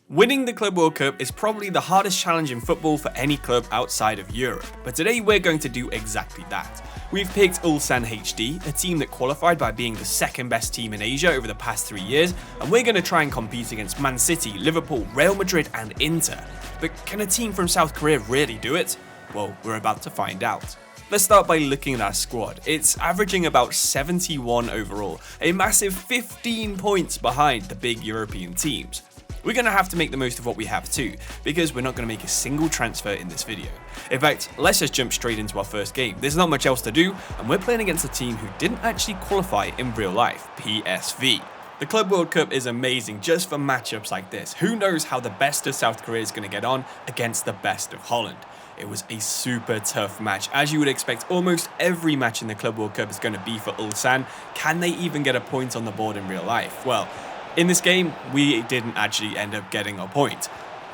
Winning the Club World Cup is probably the hardest challenge in football for any club outside of Europe, but today we're going to do exactly that. We've picked Ulsan HD, a team that qualified by being the second best team in Asia over the past 3 years, and we're going to try and compete against Man City, Liverpool, Real Madrid and Inter. But can a team from South Korea really do it? Well, we're about to find out. Let's start by looking at our squad. It's averaging about 71 overall, a massive 15 points behind the big European teams. We're going to have to make the most of what we have too, because we're not going to make a single transfer in this video. In fact, let's just jump straight into our first game. There's not much else to do, and we're playing against a team who didn't actually qualify in real life, PSV. The Club World Cup is amazing just for matchups like this. Who knows how the best of South Korea is going to get on against the best of Holland. It was a super tough match. As you would expect, almost every match in the Club World Cup is going to be for Ulsan. Can they even get a point on the board in real life? Well, in this game, we didn't actually end up getting a point.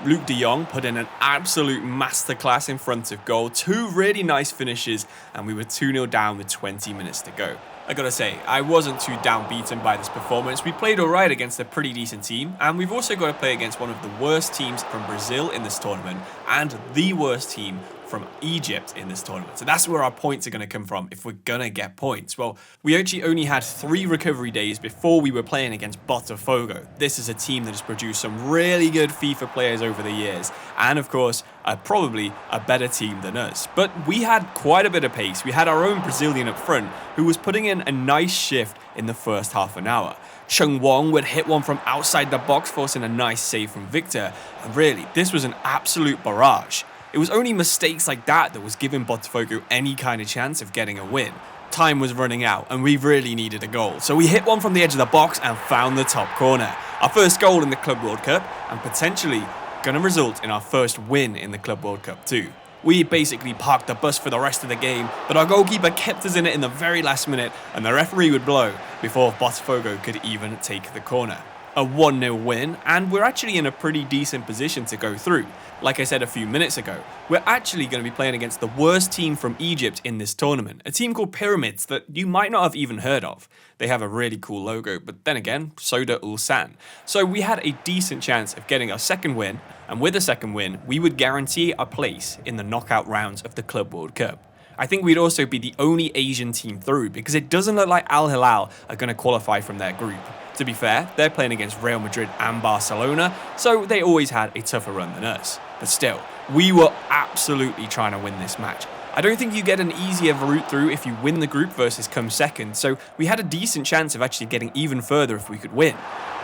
Luke de Jong put in an absolute masterclass in front of goal, two really nice finishes, and we were 2-0 down with 20 minutes to go. I gotta say, I wasn't too downbeaten by this performance. We played alright against a pretty decent team, and we've also got to play against one of the worst teams from Brazil in this tournament, and the worst team from Egypt in this tournament. So that's where our points are going to come from if we're going to get points. Well, we actually only had 3 recovery days before we were playing against Botafogo. This is a team that has produced some really good FIFA players over the years, and of course, probably a better team than us. But we had quite a bit of pace. We had our own Brazilian up front who was putting in a nice shift in the first half an hour. Chung Wong would hit one from outside the box, forcing a nice save from Victor, and really, this was an absolute barrage. It was only mistakes like that was giving Botafogo any kind of chance of getting a win. Time was running out and we really needed a goal, so we hit one from the edge of the box and found the top corner. Our first goal in the Club World Cup, and potentially going to result in our first win in the Club World Cup too. We basically parked the bus for the rest of the game, but our goalkeeper kept us in it in the very last minute and the referee would blow before Botafogo could even take the corner. A 1-0 win, and we're actually in a pretty decent position to go through. Like I said a few minutes ago, we're actually going to be playing against the worst team from Egypt in this tournament, a team called Pyramids that you might not have even heard of. They have a really cool logo, but then again, so do Ulsan. So we had a decent chance of getting our second win, and with a second win, we would guarantee our place in the knockout rounds of the Club World Cup. I think we'd also be the only Asian team through because it doesn't look like Al Hilal are going to qualify from their group. To be fair, they're playing against Real Madrid and Barcelona, so they always had a tougher run than us. But still, we were absolutely trying to win this match. I don't think you get an easier route through if you win the group versus come second, so we had a decent chance of actually getting even further if we could win.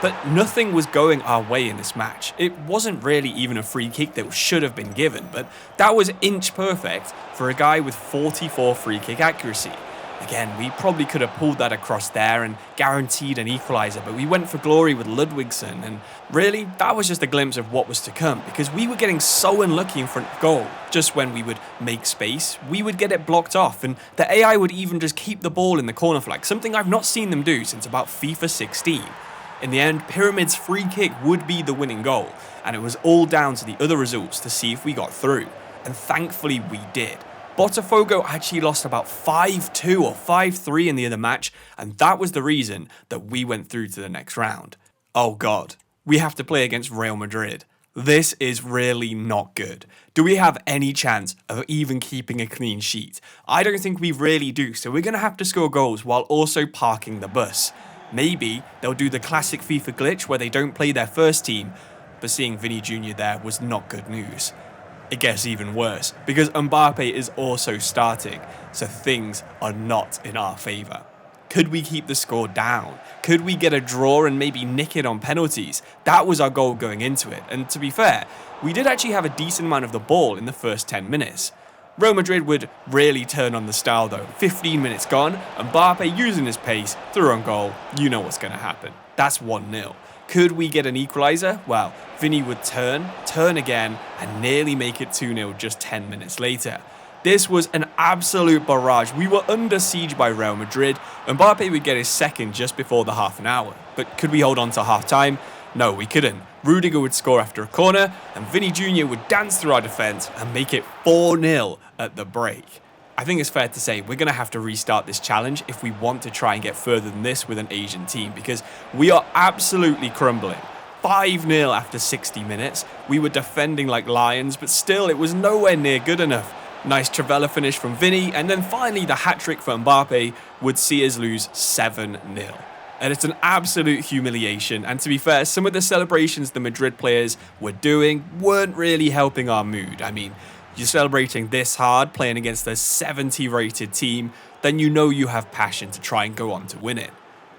But nothing was going our way in this match. It wasn't really even a free kick that should have been given, but that was inch perfect for a guy with 44 free kick accuracy. Again, we probably could have pulled that across there and guaranteed an equaliser, but we went for glory with Ludwigsen, and really, that was just a glimpse of what was to come, because we were getting so unlucky in front of goal. Just when we would make space, we would get it blocked off, and the AI would even just keep the ball in the corner flag, something I've not seen them do since about FIFA 16. In the end, Pyramid's free kick would be the winning goal, and it was all down to the other results to see if we got through, and thankfully we did. Botafogo actually lost about 5-2 or 5-3 in the other match, and that was the reason that we went through to the next round. Oh god, we have to play against Real Madrid. This is really not good. Do we have any chance of even keeping a clean sheet? I don't think we really do, so we're going to have to score goals while also parking the bus. Maybe they'll do the classic FIFA glitch where they don't play their first team, but seeing Vinny Jr. there was not good news. It gets even worse, because Mbappe is also starting, so things are not in our favour. Could we keep the score down? Could we get a draw and maybe nick it on penalties? That was our goal going into it, and to be fair, we did actually have a decent amount of the ball in the first 10 minutes. Real Madrid would really turn on the style though. 15 minutes gone, Mbappe using his pace, through on goal, you know what's going to happen. That's 1-0. Could we get an equaliser? Well, Vinny would turn again, and nearly make it 2-0 just 10 minutes later. This was an absolute barrage. We were under siege by Real Madrid. Mbappe would get his second just before the half an hour. But could we hold on to half time? No, we couldn't. Rudiger would score after a corner, and Vinny Jr. would dance through our defence and make it 4-0 at the break. I think it's fair to say we're going to have to restart this challenge if we want to try and get further than this with an Asian team, because we are absolutely crumbling. 5-0 after 60 minutes. We were defending like lions, but still it was nowhere near good enough. Nice Trivela finish from Vinny, and then finally the hat-trick for Mbappe would see us lose 7-0. And it's an absolute humiliation, and to be fair, some of the celebrations the Madrid players were doing weren't really helping our mood. I mean, you're celebrating this hard, playing against a 70-rated team, then you know you have passion to try and go on to win it.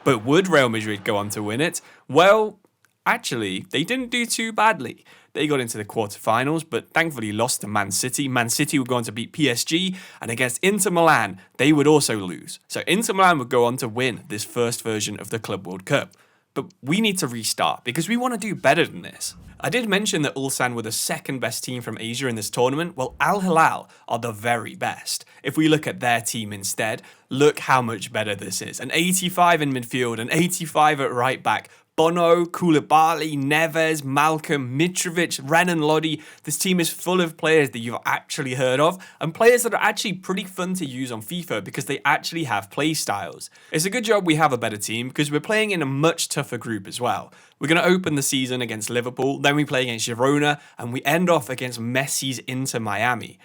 But would Real Madrid go on to win it? Well, actually, they didn't do too badly. They got into the quarterfinals, but thankfully lost to Man City. Man City would go on to beat PSG, and against Inter Milan, they would also lose. So Inter Milan would go on to win this first version of the Club World Cup. But we need to restart, because we want to do better than this. I did mention that Ulsan were the second best team from Asia in this tournament. Well, Al Hilal are the very best. If we look at their team instead, look how much better this is. An 85 in midfield, an 85 at right back, Bono, Koulibaly, Neves, Malcolm, Mitrovic, Renan Lodi. This team is full of players that you've actually heard of, and players that are actually pretty fun to use on FIFA because they actually have play styles. It's a good job we have a better team because we're playing in a much tougher group as well. We're going to open the season against Liverpool, then we play against Girona, and we end off against Messi's Inter Miami.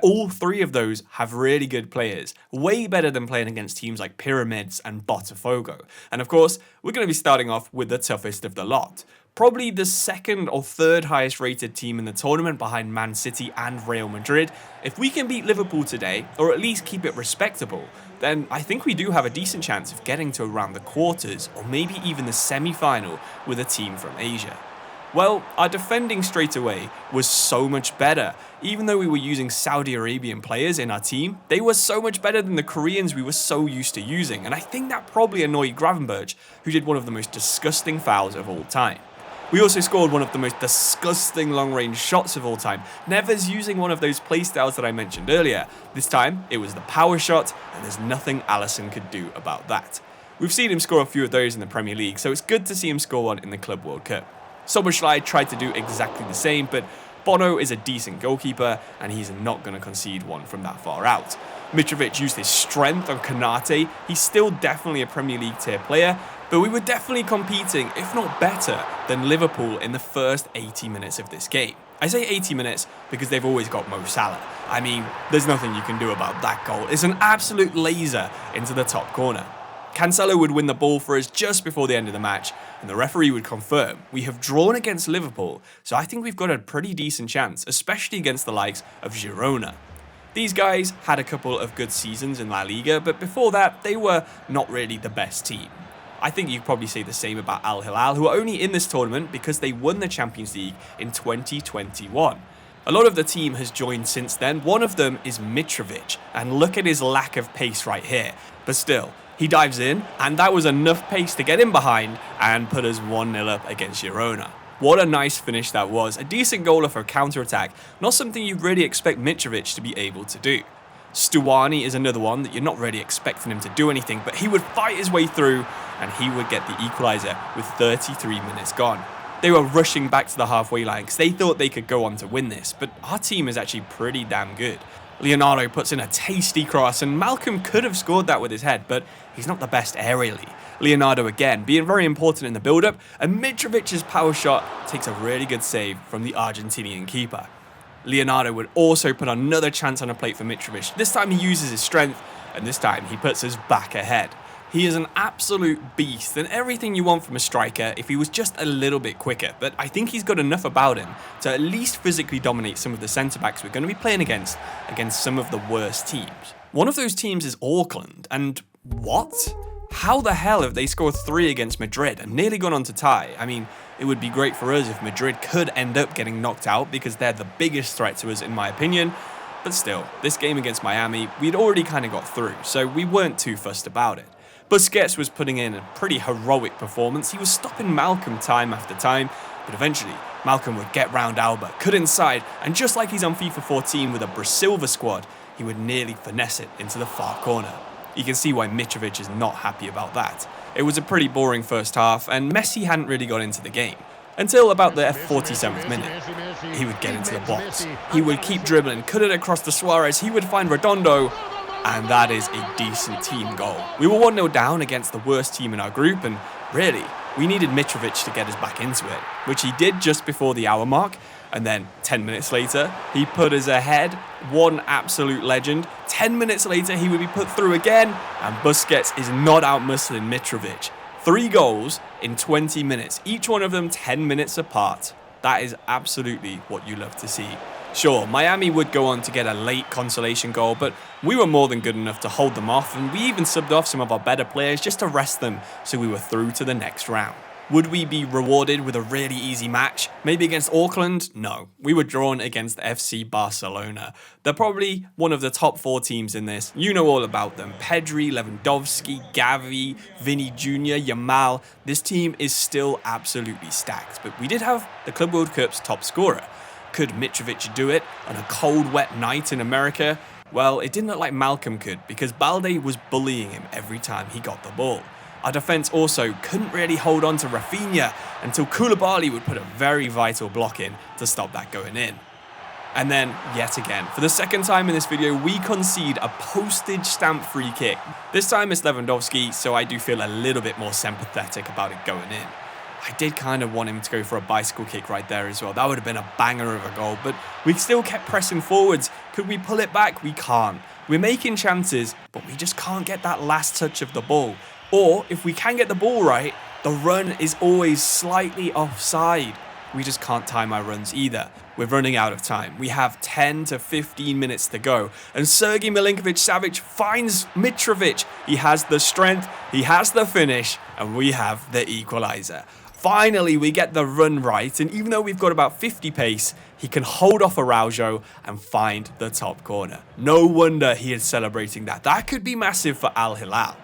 All three of those have really good players, way better than playing against teams like Pyramids and Botafogo. And of course, we're going to be starting off with the toughest of the lot. Probably the second or third highest rated team in the tournament behind Man City and Real Madrid. If we can beat Liverpool today, or at least keep it respectable, then I think we do have a decent chance of getting to around the quarters, or maybe even the semi-final with a team from Asia. Well, our defending straight away was so much better. Even though we were using Saudi Arabian players in our team, they were so much better than the Koreans we were so used to using, and I think that probably annoyed Gravenberch, who did one of the most disgusting fouls of all time. We also scored one of the most disgusting long-range shots of all time, Neves using one of those playstyles that I mentioned earlier. This time, it was the power shot, and there's nothing Alisson could do about that. We've seen him score a few of those in the Premier League, so it's good to see him score one in the Club World Cup. Szoboszlai tried to do exactly the same, but Bono is a decent goalkeeper, and he's not going to concede one from that far out. Mitrovic used his strength on Konate. He's still definitely a Premier League tier player, but we were definitely competing, if not better, than Liverpool in the first 80 minutes of this game. I say 80 minutes because they've always got Mo Salah. I mean, there's nothing you can do about that goal. It's an absolute laser into the top corner. Cancelo would win the ball for us just before the end of the match, and the referee would confirm we have drawn against Liverpool, so I think we've got a pretty decent chance, especially against the likes of Girona. These guys had a couple of good seasons in La Liga, but before that, they were not really the best team. I think you could probably say the same about Al Hilal, who are only in this tournament because they won the Champions League in 2021. A lot of the team has joined since then. One of them is Mitrovic, and look at his lack of pace right here. But still, he dives in, and that was enough pace to get him behind and put us 1-0 up against Girona. What a nice finish that was. A decent goaler for a counter-attack, not something you'd really expect Mitrovic to be able to do. Stuani is another one that you're not really expecting him to do anything, but he would fight his way through, and he would get the equaliser with 33 minutes gone. They were rushing back to the halfway line because they thought they could go on to win this, but our team is actually pretty damn good. Leonardo puts in a tasty cross, and Malcolm could have scored that with his head, but he's not the best aerially. Leonardo again being very important in the build-up, and Mitrovic's power shot takes a really good save from the Argentinian keeper. Leonardo would also put another chance on a plate for Mitrovic. This time he uses his strength, and this time he puts us back ahead. He is an absolute beast and everything you want from a striker if he was just a little bit quicker, but I think he's got enough about him to at least physically dominate some of the centre-backs we're going to be playing against some of the worst teams. One of those teams is Auckland, and what? How the hell have they scored 3 against Madrid and nearly gone on to tie? I mean, it would be great for us if Madrid could end up getting knocked out because they're the biggest threat to us in my opinion, but still, this game against Miami, we'd already kind of got through, so we weren't too fussed about it. Busquets was putting in a pretty heroic performance. He was stopping Malcolm time after time, but eventually Malcolm would get round Alba, cut inside, and just like he's on FIFA 14 with a Brasilva squad, he would nearly finesse it into the far corner. You can see why Mitrovic is not happy about that. It was a pretty boring first half, and Messi hadn't really got into the game. Until about the 47th minute. He would get into the box. He would keep dribbling, cut it across to Suarez, he would find Redondo, and that is a decent team goal. We were 1-0 down against the worst team in our group, and really, we needed Mitrovic to get us back into it, which he did just before the hour mark. And then 10 minutes later, he put us ahead. One absolute legend. 10 minutes later, he would be put through again, and Busquets is not out-muscling Mitrovic. 3 goals in 20 minutes, each one of them 10 minutes apart. That is absolutely what you love to see. Sure, Miami would go on to get a late consolation goal, but we were more than good enough to hold them off, and we even subbed off some of our better players just to rest them so we were through to the next round. Would we be rewarded with a really easy match? Maybe against Auckland? No. We were drawn against FC Barcelona. They're probably one of the top 4 teams in this. You know all about them. Pedri, Lewandowski, Gavi, Vini Jr., Yamal. This team is still absolutely stacked. But we did have the Club World Cup's top scorer. Could Mitrovic do it on a cold, wet night in America? Well, it didn't look like Malcolm could, because Balde was bullying him every time he got the ball. Our defence also couldn't really hold on to Rafinha until Koulibaly would put a very vital block in to stop that going in. And then, yet again, for the second time in this video, we concede a postage stamp free kick. This time it's Lewandowski, so I do feel a little bit more sympathetic about it going in. I did kind of want him to go for a bicycle kick right there as well. That would have been a banger of a goal, but we still kept pressing forwards. Could we pull it back? We can't. We're making chances, but we just can't get that last touch of the ball. Or, if we can get the ball right, the run is always slightly offside. We just can't time our runs either. We're running out of time. We have 10 to 15 minutes to go. And Sergej Milinkovic-Savic finds Mitrovic. He has the strength, he has the finish, and we have the equaliser. Finally, we get the run right, and even though we've got about 50 pace, he can hold off Araujo and find the top corner. No wonder he is celebrating that. That could be massive for Al Hilal.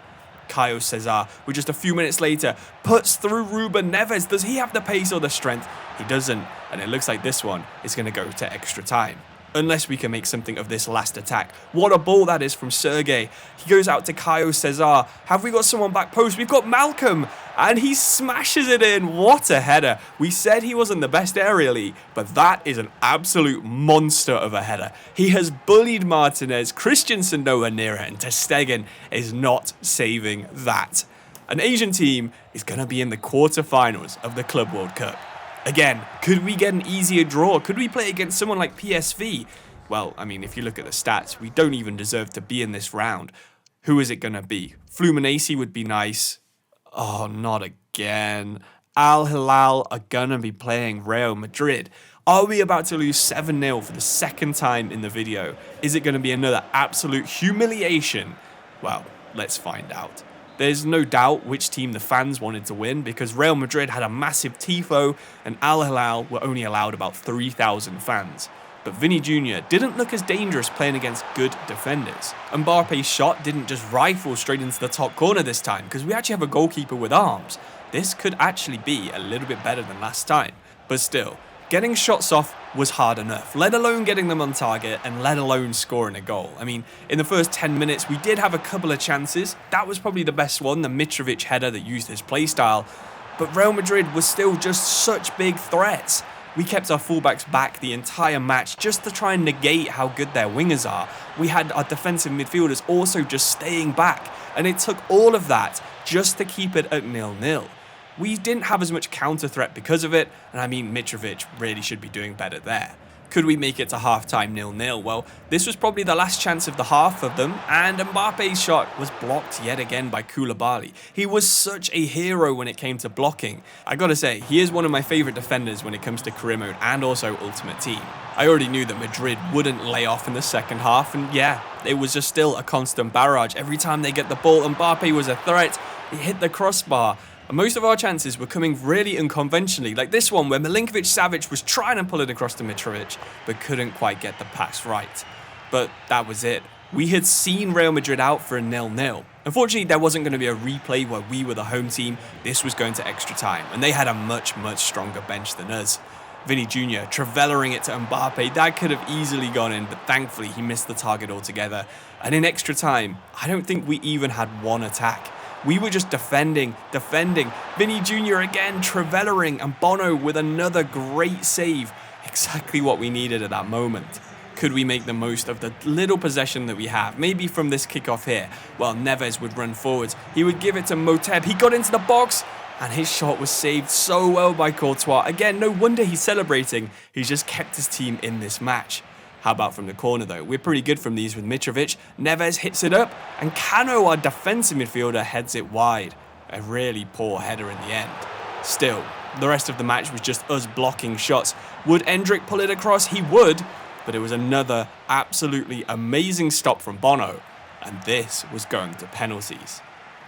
Caio Cesar, with just a few minutes later, puts through Ruben Neves. Does he have the pace or the strength? He doesn't, and it looks like this one is going to go to extra time. Unless we can make something of this last attack. What a ball that is from Sergej. He goes out to Caio Cesar. Have we got someone back post? We've got Malcolm, and he smashes it in. What a header. We said he wasn't the best aerially, but that is an absolute monster of a header. He has bullied Martinez. Christensen nowhere near it, and Ter Stegen is not saving that. An Asian team is going to be in the quarterfinals of the Club World Cup. Again, could we get an easier draw? Could we play against someone like PSV? Well, I mean, if you look at the stats, we don't even deserve to be in this round. Who is it going to be? Fluminense would be nice. Oh, not again. Al Hilal are going to be playing Real Madrid. Are we about to lose 7-0 for the second time in the video? Is it going to be another absolute humiliation? Well, let's find out. There's no doubt which team the fans wanted to win because Real Madrid had a massive tifo and Al Hilal were only allowed about 3,000 fans. But Vini Jr. didn't look as dangerous playing against good defenders. Mbappe's shot didn't just rifle straight into the top corner this time because we actually have a goalkeeper with arms. This could actually be a little bit better than last time. But still, getting shots off was hard enough, let alone getting them on target and let alone scoring a goal. I mean, in the first 10 minutes, we did have a couple of chances. That was probably the best one, the Mitrovic header that used his playstyle. But Real Madrid was still just such big threats. We kept our fullbacks back the entire match just to try and negate how good their wingers are. We had our defensive midfielders also just staying back. And it took all of that just to keep it at 0-0. We didn't have as much counter threat because of it, and I mean Mitrovic really should be doing better there. Could we make it to half-time 0-0? Well, this was probably the last chance of the half of them, and Mbappe's shot was blocked yet again by Koulibaly. He was such a hero when it came to blocking. I gotta say, he is one of my favourite defenders when it comes to career mode and also Ultimate Team. I already knew that Madrid wouldn't lay off in the second half, and yeah, it was just still a constant barrage. Every time they get the ball, Mbappe was a threat. He hit the crossbar. And most of our chances were coming really unconventionally, like this one where Milinkovic-Savic was trying to pull it across to Mitrovic, but couldn't quite get the pass right. But that was it. We had seen Real Madrid out for a 0-0. Unfortunately, there wasn't going to be a replay where we were the home team. This was going to extra time, and they had a much, much stronger bench than us. Vini Jr. travelling it to Mbappe, that could have easily gone in, but thankfully he missed the target altogether. And in extra time, I don't think we even had one attack. We were just defending. Vini Jr. again, travelling, and Bono with another great save. Exactly what we needed at that moment. Could we make the most of the little possession that we have? Maybe from this kickoff here. Well, Neves would run forwards. He would give it to Moteb. He got into the box. and his shot was saved so well by Courtois. Again, no wonder he's celebrating. He's just kept his team in this match. How about from the corner though? We're pretty good from these with Mitrovic. Neves hits it up, and Cano, our defensive midfielder, heads it wide. A really poor header in the end. Still, the rest of the match was just us blocking shots. Would Endrick pull it across? He would, but it was another absolutely amazing stop from Bono, and this was going to penalties.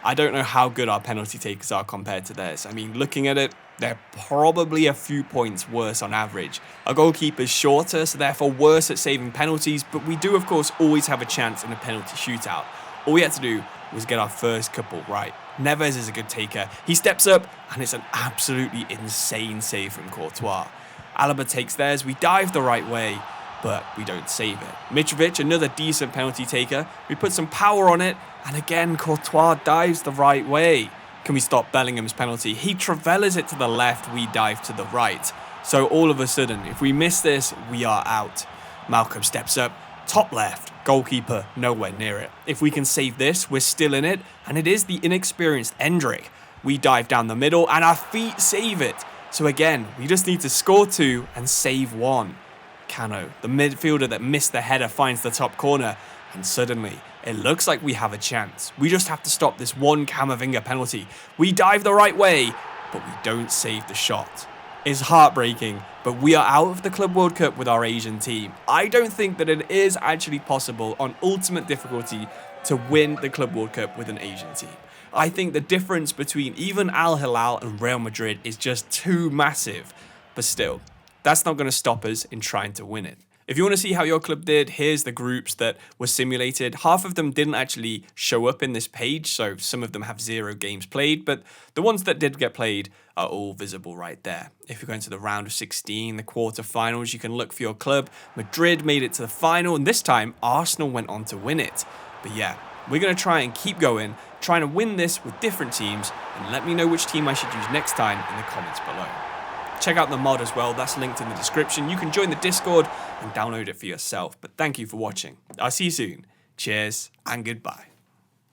I don't know how good our penalty takers are compared to theirs. I mean, looking at it, they're probably a few points worse on average. Our goalkeeper's shorter, so therefore worse at saving penalties, but we do of course always have a chance in a penalty shootout. All we had to do was get our first couple right. Neves is a good taker. He steps up, and it's an absolutely insane save from Courtois. Alaba takes theirs, we dive the right way, but we don't save it. Mitrovic, another decent penalty taker. We put some power on it, and again Courtois dives the right way. Can we stop Bellingham's penalty? He travellas it to the left, we dive to the right. So all of a sudden, if we miss this, we are out. Malcolm steps up, top left, goalkeeper nowhere near it. If we can save this, we're still in it, and it is the inexperienced Endrick. We dive down the middle, and our feet save it. So again, we just need to score 2 and save 1. Cano, the midfielder that missed the header, finds the top corner, and suddenly it looks like we have a chance. We just have to stop this one Camavinga penalty. We dive the right way, but we don't save the shot. It's heartbreaking, but we are out of the Club World Cup with our Asian team. I don't think that it is actually possible on ultimate difficulty to win the Club World Cup with an Asian team. I think the difference between even Al Hilal and Real Madrid is just too massive, but still, that's not going to stop us in trying to win it. If you want to see how your club did, here's the groups that were simulated. Half of them didn't actually show up in this page, so some of them have 0 games played, but the ones that did get played are all visible right there. If you're going to the round of 16, the quarterfinals, you can look for your club. Madrid made it to the final, and this time Arsenal went on to win it. But yeah, we're going to try and keep going, trying to win this with different teams, and let me know which team I should use next time in the comments below. Check out the mod as well, that's linked in the description. You can join the Discord and download it for yourself. But thank you for watching. I'll see you soon. Cheers and goodbye.